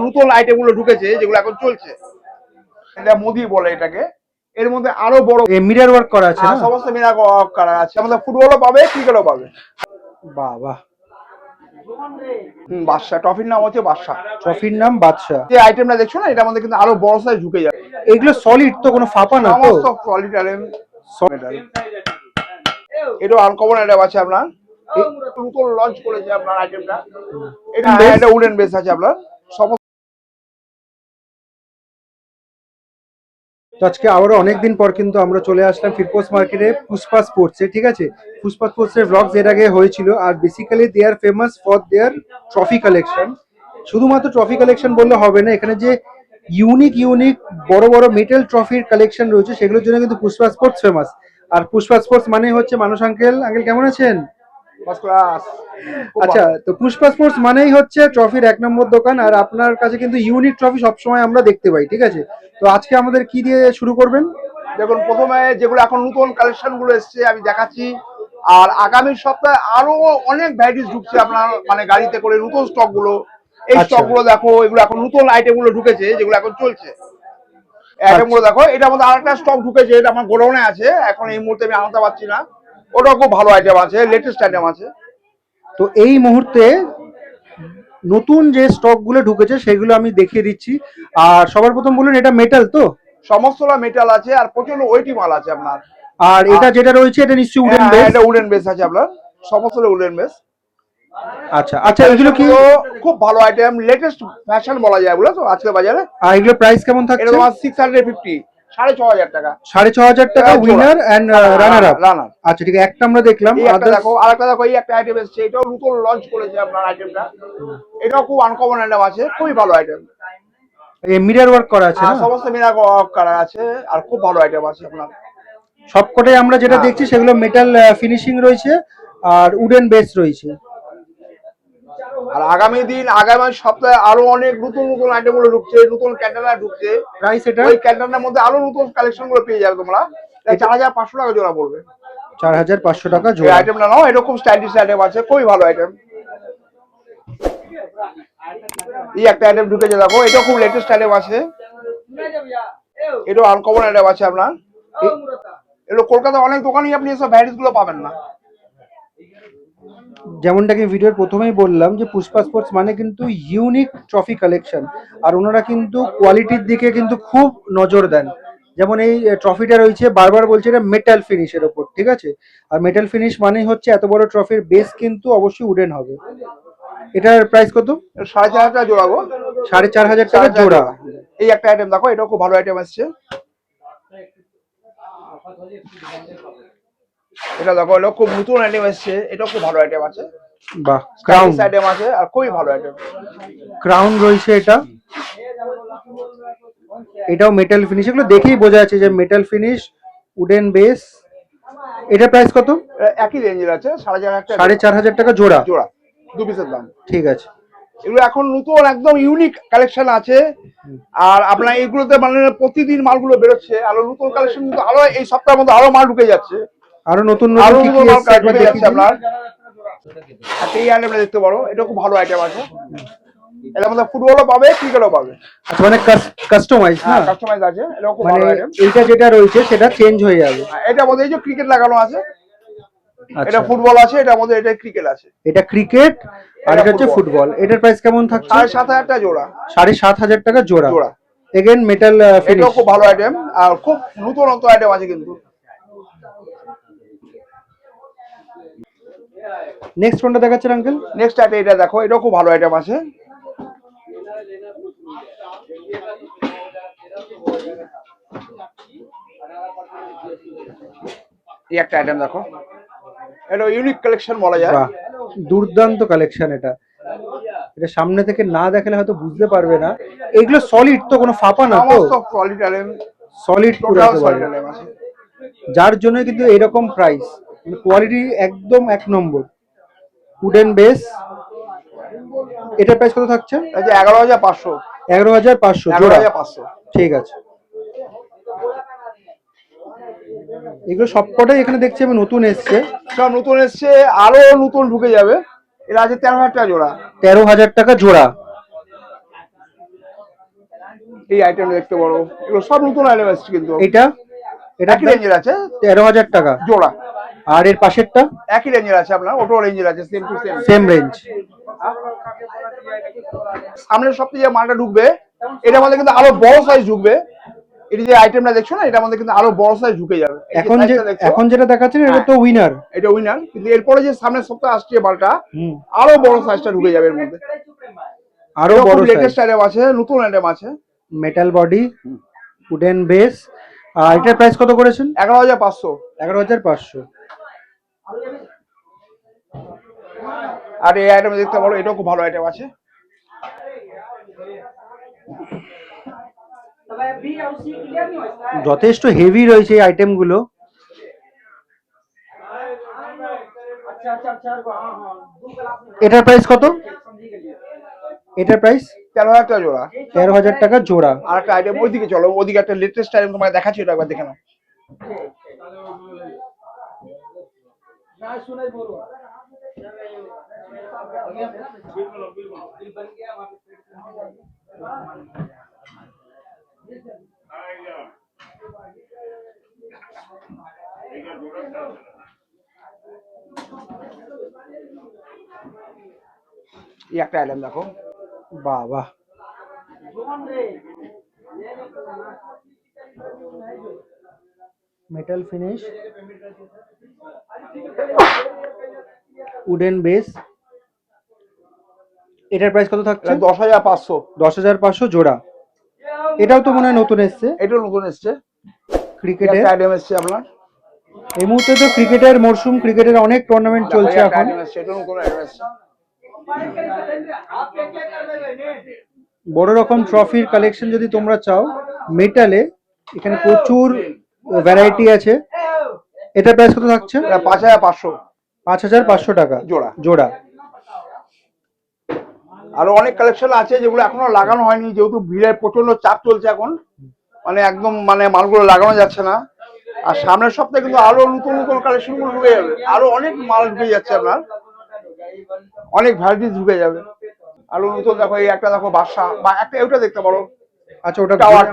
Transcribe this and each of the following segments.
নতুন আইটেম গুলো ঢুকেছে যেগুলো এখন চলছে, এটা মোদি বলে এটাকে। এর মধ্যে আরো বড় মিরর ওয়ার্ক করা আছে না? সমস্ত মিরার ওয়ার্ক করা আছে। আমাদের ফুটবলও পাবে, ক্রিকেটও পাবে। বাহ বাহ। বাদশা ট্রফির নাম হচ্ছে বাদশা। ট্রফির নাম বাদশা। যে আইটেমটা দেখছো না, এটার মধ্যে কিন্তু আরো বড় সাইজ ঢুকে যাবে। এগুলো সলিড তো, কোনো ফাঁপা না তো? সমস্ত সলিড আইটেম। এটা আনকমন আইটেম আছে আপনার, নতুন লঞ্চ করেছে আপনার আইটেমটা। এটা উডেন বেস আছে আপনার সমস্ত। তো আজকে আবারও অনেকদিন পর কিন্তু আমরা চলে আসলাম ফিরপোস্ট মার্কেটে পুষ্পা স্পোর্টসে, ঠিক আছে। পুষ্পা স্পোর্টসের ব্লগস এর আগে হয়েছিল, আর basically they are famous for their trophy collection. শুধুমাত্র ট্রফি কালেকশন বললে হবে না, এখানে যে ইউনিক ইউনিক বড় বড় মেটাল ট্রফির কালেকশন রয়েছে সেগুলোর জন্য কিন্তু পুষ্পা স্পোর্টস ফেমাস। আর পুষ্পা স্পোর্টস মানে হচ্ছে মানুষ আঙ্কেল। আঙ্কেল কেমন আছেন? আচ্ছা, তো পুষ্পা স্পোর্টস মানেই হচ্ছে ট্রফির এক নম্বর দোকান, আর আপনার কাছে কিন্তু ইউনিক ট্রফি সবসময় আমরা দেখতে পাই, ঠিক আছে। তো আজকে আমাদের কি দিয়ে শুরু করবেন? দেখুন, প্রথমে যেগুলো এখন নতুন কালেকশন গুলো এসছে আমি দেখাচ্ছি, আর আগামী সপ্তাহে আরো অনেক ভ্যারাইটিস ঢুকছে আপনার, মানে গাড়িতে করে নতুন স্টক গুলো। এই স্টক গুলো দেখো, এগুলো এখন নতুন আইটেম গুলো ঢুকেছে যেগুলো এখন চলছে। আইটেম গুলো দেখো, এটার মধ্যে আরেকটা স্টক ঢুকেছে, এটা আমার গোডাউনে আছে, এখন এই মুহূর্তে আমি আনতে পারছি না। ওটাও খুব ভালো আইটেম আছে, লেটেস্ট আইটেম আছে। তো এই মুহূর্তে নতুন যে স্টক গুলো ঢুকেছে সেগুলো আমি দেখিয়ে দিচ্ছি। আর সবার প্রথম বলুন, এটা মেটাল তো? সমস্তটা মেটাল আছে, আর প্রচন্ড ওয়েটি মাল আছে আপনার। আর এটা যেটা রয়েছে এটা নিশ্চয়ই উডেন বেস? এটা উডেন বেস আছে আপনার, সমস্তটা উডেন বেস। আচ্ছা আচ্ছা, এগুলো কি? খুব ভালো আইটেম, লেটেস্ট ফ্যাশন বলা যায় বলে তো আজকের বাজারে। আর এগুলো প্রাইস কেমন থাকছে? এটা তোমার 650, 6,500 টাকা। 6,500 টাকা উইনার এন্ড রানার আপ। রানার। আচ্ছা ঠিক আছে, একটা আমরা দেখলাম। একটা দেখো, আরেকটা দেখো, এই একটা আইটেম এসেছে, এটাও নতুন লঞ্চ করেছে আপনার আইটেমটা। এটাও খুব আনকমন আইটেম আছে, খুবই ভালো আইটেম। এই মিরর ওয়ার্ক করা আছে না? সমস্ত মিরর ওয়ার্ক করা আছে, আর খুব ভালো আইটেম আছে আপনার। সবকটাই আমরা যেটা দেখছি সেগুলো মেটাল ফিনিশিং রয়েছে আর উডেন বেস রয়েছে। আর আগামী সপ্তাহে আরো অনেক নতুন নতুন আইটেম গুলো ঢুকছে, নতুন ক্যান্ডেলার ঢুকছে। প্রাইস এটা? ওই ক্যান্ডেলার মধ্যে আরো নতুন কালেকশন গুলো পেয়ে যাবে তোমরা। 4,500 টাকা জোড়া পড়বে। 4,500 টাকা জোড়া। এই আইটেমটা নাও, এটা খুব স্টাইলিশ আইটেম আছে, খুবই ভালো আইটেম। এই একটা আইটেম ঢুকেছে দেখো, এটাও খুব লেটেস্ট আইটেম আছে, এটাও আনকমন আইটেম আছে আপনার। এগুলো কলকাতায় অনেক দোকানই আপনি এসব ভ্যারাইটিস গুলো পাবেন না। যেমনটাকে ভিডিওর প্রথমেই বললাম যে পুষ্পা স্পোর্টস মানে কিন্তু ইউনিক ট্রফি কালেকশন, আর ওনারা কিন্তু কোয়ালিটির দিকে কিন্তু খুব নজর দেন। যেমন এই ট্রফিটা রয়েছে, বারবার বলছে এটা মেটাল ফিনিশের ওপর, ঠিক আছে। আর মেটাল ফিনিশ মানেই হচ্ছে এত বড় ট্রফির বেস কিন্তু অবশ্যই উডেন হবে। এটার প্রাইস কত? 4,500 টাকা জোড়া গো। 4,500 টাকা জোড়া। এই একটা আইটেম দেখো, এটাও খুব ভালো আইটেম আসছে। এটা দেখো, এটা খুব নতুন আইটেম এসছে, এটাও খুব ভালো আইটেম আছে। বাহ, ক্রাউন আইটেম আছে, আর খুবই ভালো আইটেম। ক্রাউন রয়েছে এটা, এটাও মেটাল ফিনিশ। এগুলো দেখেই বোঝা যাচ্ছে যে মেটাল ফিনিশ, উডেন বেস। এটা প্রাইস কত? একই রেঞ্জের আছে, 4,500 টাকা জোড়া। জোড়া, দু পিসের দাম। ঠিক আছে। এগুলো এখন নতুন একদম ইউনিক কালেকশন আছে, আর আপনার এগুলোতে মানে প্রতিদিন মালগুলো বেরোচ্ছে, আরো নতুন কালেকশন কিন্তু আরো এই সপ্তাহের মধ্যে আরো মাল ঢুকে যাচ্ছে। আরো নতুন আরো নতুন নতুন মাল ঢুকে যাচ্ছে আপনার। এই আইটেমটা দেখতে পারো, এটা খুব ভালো আইটেম আছে। এর মধ্যে ফুটবলও পাবে, ক্রিকেটও পাবে। আচ্ছা, মানে কাস্টমাইজ না? কাস্টমাইজ আছে, এটা খুব মানে ভালো আইটেম। এইটা যেটা রয়েছে সেটা চেঞ্জ হয়ে যাবে। এটার মধ্যে এই যে ক্রিকেট লাগানো আছে, এটা ফুটবল আছে, এটার মধ্যে এটা ক্রিকেট আছে। এটা ক্রিকেট আর এটা হচ্ছে ফুটবল। এটার প্রাইস কেমন থাকছে? 7,500 টাকা জোড়া। 7,500 টাকা জোড়া। জোড়া এগেন মেটাল ফিনিশ। এটাও খুব ভালো আইটেম, আর খুব নতুন নতুন আইটেম আছে কিন্তু। নেক্সট কোনটা দেখাচ্ছেন আঙ্কেল? নেক্সট আইটেম এটা দেখো, এটাও খুব ভালো আইটেম আছে। এই একটা আইটেম দেখো, এটা ইউনিক কালেকশন বলা যায়। বাহ, দুর্দান্ত কালেকশন। এটা সামনে থেকে না দেখলে হয়তো বুঝতে পারবে না। এগুলো সলিড তো, কোনো ফাঁপা না তো? সলিড আইটেম, সলিড পুরো একেবারে, যার জন্য কিন্তু এরকম প্রাইস। কোয়ালিটি একদম এক নম্বর। Wooden base. এটার প্রাইস কত থাকছে? 11,500। 11,500 জোড়া। 11,500। ঠিক আছে। এগুলো সবকটাই এখানে দেখছি আমি নতুন এসছে। সব নতুন এসছে, আরো নতুন ঢুকে যাবে। এটা আছে 13,000 টাকা জোড়া। 13,000 টাকা জোড়া। এই আইটেম দেখতে পারো, এগুলো সব নতুন আইটেম এসছে কিন্তু এটা এটা একই রেঞ্জের আছে 13,000 টাকা। জোড়া। আর এর পাশেরটা একই রেঞ্জের আছে আপনার, ওটো রেঞ্জের আছে, same to same. Same range. সামনের সপ্তাহে যে মালটা ঢুকবে এটার মধ্যে কিন্তু আরো বড় সাইজ ঢুকবে। এটা যে আইটেমটা দেখছো না, এটার মধ্যে কিন্তু আরো বড় সাইজ ঢুকে যাবে। এখন যেটা দেখাচ্ছেন এটা তো উইনার, এটা উইনার, কিন্তু এরপরে যে সামনের সপ্তাহে আসছে মালটা আরো বড় সাইজটা ঢুকে যাবে এর মধ্যে। আরো বড় লেটেস্ট আইটেম আছে, নতুন আইটেম আছে। Metal body, wooden base. আর এটার প্রাইস কত করেছেন? 11,500। 11,500। আর এই আইটেম দেখতে পারো, এটাও খুব ভালো আইটেম আছে। যথেষ্ট হেভি রয়েছে এই আইটেম গুলো। এটার প্রাইস কত? এটার প্রাইস 13,000 টাকা জোড়া। 13,000 টাকা জোড়া। আর একটা আইটেম ওইদিকে চলো, ওইদিকে একটা লেটেস্ট আইটেম তোমাকে দেখাচ্ছি, এটা একবার দেখে নাও। এই একটা আইটেম দেখো, বাহ বাহ, মেটাল ফিনিশ, উডেন বেস। এটার প্রাইস কত থাকছে? 10,500। 10,500 জোড়া। এটাও তো মনে হয় নতুন এসছে। এটাও নতুন এসছে, ক্রিকেটের আইটেম এসছে আপনার। এই মুহূর্তে তো ক্রিকেটের মরশুম, ক্রিকেটের অনেক টুর্নামেন্ট চলছে এখন। বড় রকম ট্রফির কালেকশন যদি তোমরা চাও মেটালে, এখানে প্রচুর ভ্যারাইটি আছে। এটার প্রাইস কত থাকছে? 5,500। 5,500 টাকা জোড়া। জোড়া। আরো অনেক কালেকশন আছে যেগুলো এখনো লাগানো হয়নি, যেহেতু ভিড়ের প্রচন্ড চাপ চলছে এখন, মানে একদম মানে মালগুলো লাগানো যাচ্ছে না। আর সামনের সপ্তাহে কিন্তু আরো নতুন নতুন কালেকশন গুলো ঢুকে যাবে, আরো অনেক মাল ঢুকে যাচ্ছে আপনার, অনেক ভ্যারাইটিস ঢুকে যাবে আরো নতুন। দেখো এই একটা দেখো বাদশা, বা একটা এটা দেখতে পারো। আচ্ছা, ওটা টাওয়ার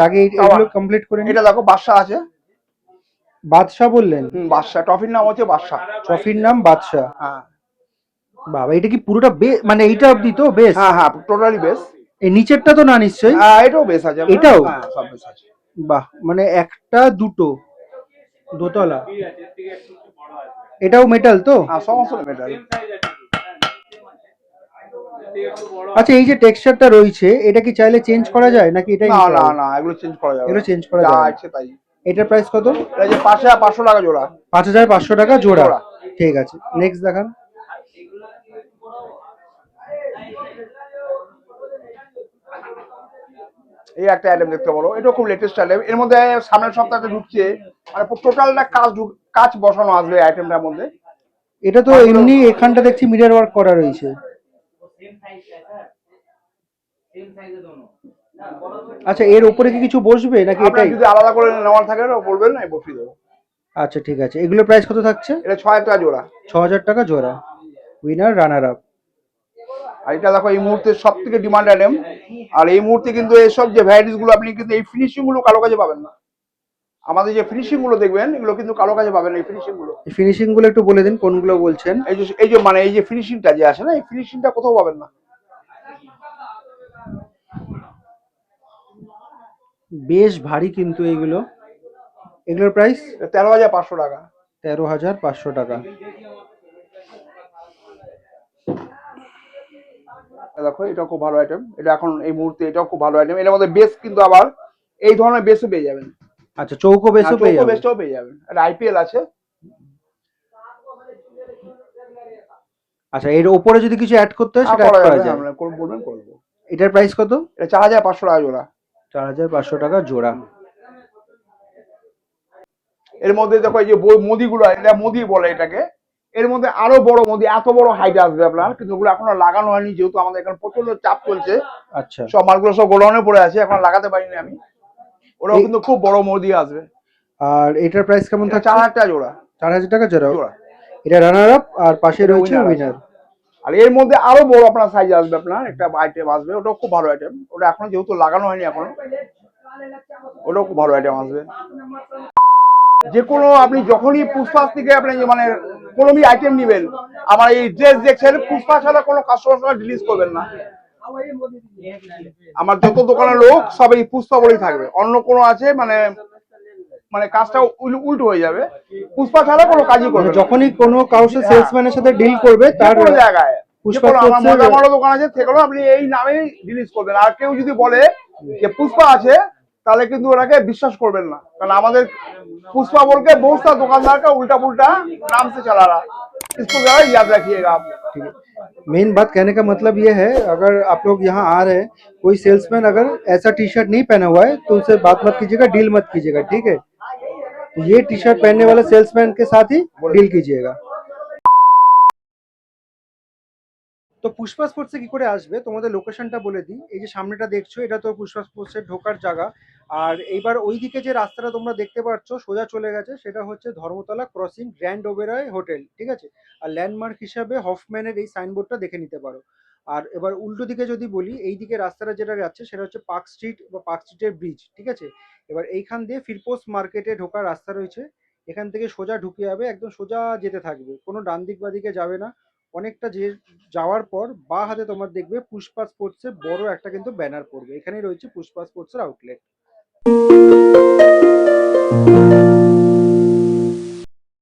আগে এগুলো কমপ্লিট করে এটা দেখো বাদশা আছে। বাদশা বললেন? বাদশা, ট্রফির নাম হচ্ছে বাদশা। ট্রফির নাম বাদশা। হ্যাঁ বাবা, এটা কি পুরোটা মানে এইটা অবধি তো বেস? হ্যাঁ হ্যাঁ, টোটালি বেস। এই নিচেরটা তো না নিশ্চয়ই? হ্যাঁ, এটাও বেস আছে। এটাও? হ্যাঁ, সব বেস আছে। বাহ, মানে একটা দুটো দোতলা। এটাও মেটাল তো? হ্যাঁ, সমস্ত মেটাল। আচ্ছা, এই যে টেক্সচারটা রয়েছে এটা কি চাইলে চেঞ্জ করা যায় নাকি এটাই? না না না, এগুলো চেঞ্জ করা যাবে, এগুলো চেঞ্জ করা যায় আছে তাই। এটার প্রাইস কত? এটা যে 5,500 টাকা জোড়া। 5,500 টাকা জোড়া। ঠিক আছে, নেক্সট দেখান। এই একটা আইটেম দেখতে পারো, এটা খুব লেটেস্ট আইটেম। এর মধ্যে সামনের সপ্তাহে ঢুকছে, মানে টোটালটা কাজ বসানো আসবে আইটেমটার মধ্যে। এটা তো এমনি এখানটা দেখছি মিরর ওয়ার্ক করা রয়েছে। আচ্ছা, এর উপরে কি কিছু বসবে নাকি এটাই? যদি আলাদা করে নেওয়ার থাকে বলবেন, আমি বসিয়ে দেবো। আচ্ছা ঠিক আছে, এগুলোর প্রাইস কত থাকছে? এটা 6,000 টাকা জোড়া। 6,000 টাকা জোড়া। Winner, runner up. আর এটা দেখো এই মুহূর্তে সব থেকে ডিমান্ড আইটেম। আর এই মুহূর্তে কিন্তু এইসব যে ভ্যারাইটিস গুলো, আপনি কিন্তু এই ফিনিশিং গুলো কালো কাজে পাবেন না। আমাদের যে ফিনিশিং গুলো দেখবেন, এগুলো কিন্তু কালো কাজে পাবেন। এই ফিনিশিং গুলো, ফিনিশিং গুলো একটু বলে দিন কোনগুলো বলছেন। এই যে মানে এই যে ফিনিশিংটা যে আছে না, এই ফিনিশিংটা কোথাও পাবেন না। বেশ ভারী কিন্তু এগুলো। এগুলোর প্রাইস 13,500 টাকা। 13,500 টাকা। দেখো এটা খুব ভালো আইটেম, এটা এখন এই মুহূর্তে এটাও খুব ভালো আইটেম। এর মধ্যে বেস কিন্তু আবার এই ধরনের বেসও পেয়ে যাবেন। আচ্ছা, চৌকো বেসও পেয়ে যাবেন। বেসটাও পেয়ে যাবেন। এটা আইপিএল আছে। আচ্ছা, এর উপরে যদি কিছু অ্যাড করতে হয় সেটা অ্যাড করা যায়? আমরা বলবেন, করব। এটার প্রাইস কত? এটা 4,500 টাকা জোড়া। 4,500 টাকা জোড়া। এর মধ্যে দেখো এই যে মোদিগুলো, এটা মোদি বলে এটাকে। এর মধ্যে আরো বড় মোদি, এত বড় হাইট আসবে আপনার, কিন্তু ওগুলো এখনো লাগানো হয়নি, যেহেতু আমাদের এখানে প্রচন্ড চাপ চলছে। আচ্ছা, সব মালগুলো সব গোডাউনে পড়ে আছে, এখন লাগাতে পারিনি আমি। ওরাও কিন্তু খুব বড় মোদি আসবে। আর এটার প্রাইস কেমন থাকে? 4,000 টাকা জোড়া। 4,000 টাকা জোড়া। এটা রানার আপ আর পাশে রয়েছে উইনার। আর এর মধ্যে আরো বড় আপনার সাইজ আসবে, আপনার একটা আইটেম আসবে, ওটাও খুব ভালো আইটেম। ওটা এখন যেহেতু লাগানো হয়নি এখন, ওটাও খুব ভালো আইটেম আসবে। যে কোনো আপনি যখনই পুষ্পা থেকে আপনি যে মানে কোনো আইটেম নেবেন, আমার এই ড্রেস দেখছেন, পুষ্পা ছাড়া কোনো কাস্টমার সঙ্গে ডিলিট করবেন না। আমার যত দোকানের লোক সব এই পুষ্পা বলেই থাকবে, অন্য কোনো আছে মানে মানে কাজটা উল্টো হয়ে যাবে। পুষ্পা ছাড়া কোনো কাজই করবে মানে না। যখনই কোনো কাউকে সেলসম্যানের সাথে ডিল করবে যে তার কোনো জায়গায়, যে পুষ্পা কোনো আমার স্পোর্টসের মজামারো দোকান আছে, সেগুলো আপনি এই নামেই রিলিজ করবেন। আর কেউ যদি বলে যে পুষ্পা আছে, তাহলে কিন্তু ওনাকে বিশ্বাস করবেন না, কারণ আমাদের पुष्पा बोल के बहुत सा दुकानदार का उल्टा पुल्टा नाम से चला रहा, इसको जरा याद रखिएगा आप। ठीक है, मेन बात कहने का मतलब ये है, अगर आप लोग यहाँ आ रहे हैं, कोई सेल्समैन अगर ऐसा टी शर्ट नहीं पहना हुआ है तो उनसे बात मत कीजिएगा, डील मत कीजिएगा, ठीक है। तो ये टी शर्ट पहनने वाले सेल्समैन के साथ ही डील कीजिएगा। তো পুষ্পা স্পোর্টসে কি করে আসবে তোমাদের লোকেশনটা বলে দিই। এই যে সামনেটা দেখছো, এটা তো পুষ্পা স্পোর্টসের ঢোকার জায়গা। আর এইবার ওইদিকে যে রাস্তাটা তোমরা দেখতে পাচ্ছ সোজা চলে গেছে, সেটা হচ্ছে Dharmatala crossing grand Oberoi hotel, ঠিক আছে। আর ল্যান্ডমার্ক হিসাবে হফম্যানের এই সাইনবোর্ডটা দেখে নিতে পারো। আর এবার উল্টো দিকে যদি বলি, এই দিকে রাস্তাটা যেটা যাচ্ছে সেটা হচ্ছে পার্ক স্ট্রিট বা পার্ক স্ট্রিটের ব্রিজ, ঠিক আছে। এবার এইখান দিয়ে ফিরপোস্ট মার্কেটে ঢোকার রাস্তা রয়েছে, এখান থেকে সোজা ঢুকে যাবে, একদম সোজা যেতে থাকবে, কোনো ডান দিক বা দিকে যাবে না। অনেকটা যে যাওয়ার পর বা হাতে তোমার দেখবে পুষ্পা স্পোর্টস এর বড় একটা কিন্তু ব্যানার পড়বে, এখানেই রয়েছে পুষ্পা স্পোর্টস এর আউটলেট।